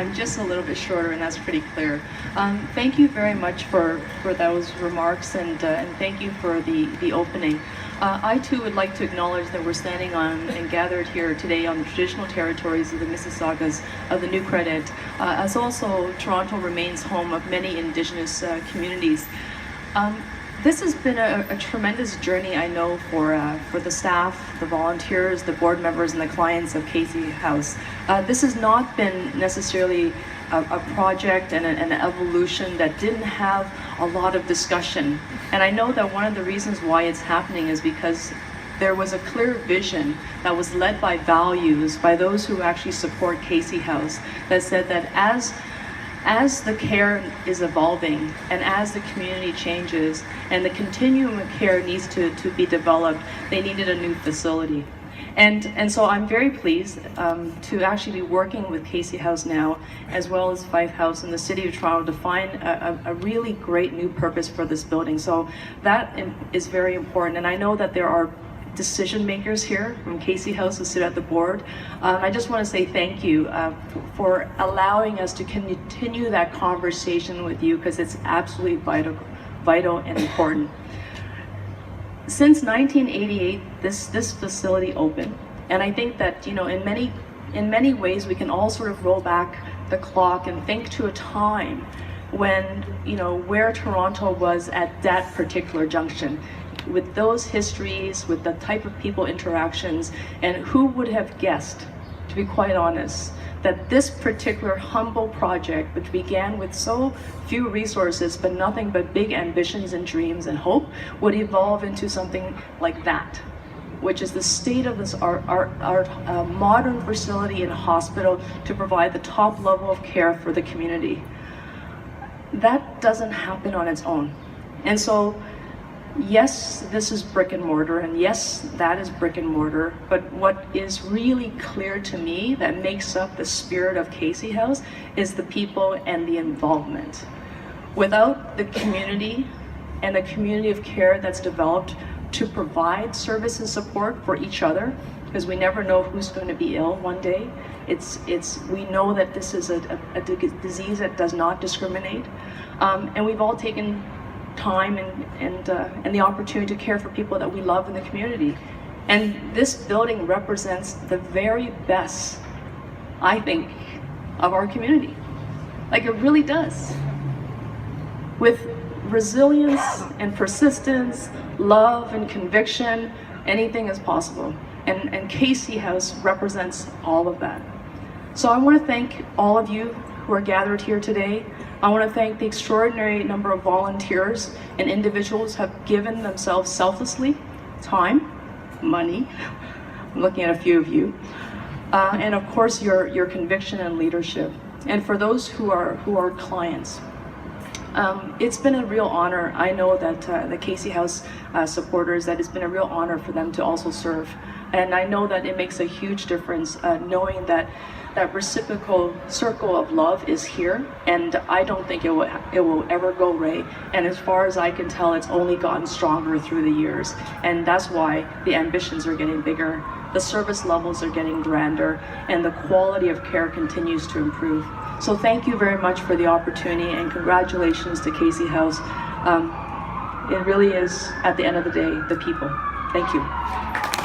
I'm just a little bit shorter, and that's pretty clear. Thank you very much for those remarks, and thank you for the opening. I too would like to acknowledge that we're standing on and gathered here today on the traditional territories of the Mississaugas of the New-Credit, as also Toronto remains home of many Indigenous communities. This has been a tremendous journey, I know, for the staff, the volunteers, the board members, and the clients of Casey House. This has not been necessarily a project and an evolution that didn't have a lot of discussion. And I know that one of the reasons why it's happening is because there was a clear vision that was led by values, by those who actually support Casey House, that said that as the care is evolving and as the community changes and the continuum of care needs to be developed, they needed a new facility. And so I'm very pleased to actually be working with Casey House now, as well as Fife House in the City of Toronto, to find a really great new purpose for this building. So that is very important. And I know that there are decision makers here from Casey House who sit at the board. I just want to say thank you for allowing us to continue that conversation with you, because it's absolutely vital and important. Since 1988, this facility opened, and I think that, you know, in many ways we can all sort of roll back the clock and think to a time when, you know, where Toronto was at that particular junction, with those histories, with the type of people interactions, and who would have guessed, to be quite honest, that this particular humble project, which began with so few resources but nothing but big ambitions and dreams and hope, would evolve into something like that, which is the state of this our modern facility and hospital to provide the top level of care for the community. That doesn't happen on its own. And so, yes, this is brick and mortar, and yes, that is brick and mortar, but what is really clear to me that makes up the spirit of Casey House is the people and the involvement. Without the community and the community of care that's developed to provide service and support for each other, because we never know who's going to be ill one day. We know that this is a disease that does not discriminate, and we've all taken time and the opportunity to care for people that we love in the community. And this building represents the very best, I think, of our community. Like, it really does. With resilience and persistence, love and conviction, anything is possible. And Casey House represents all of that. So I want to thank all of you who are gathered here today. I want to thank the extraordinary number of volunteers and individuals who have given themselves selflessly time, money, I'm looking at a few of you, and of course your conviction and leadership. And for those who are clients, it's been a real honor. I know that the Casey House supporters, that it's been a real honor for them to also serve. And I know that it makes a huge difference knowing that that reciprocal circle of love is here, and I don't think it will ever go away. And as far as I can tell, it's only gotten stronger through the years. And that's why the ambitions are getting bigger, the service levels are getting grander, and the quality of care continues to improve. So thank you very much for the opportunity, and congratulations to Casey House. It really is, at the end of the day, the people. Thank you.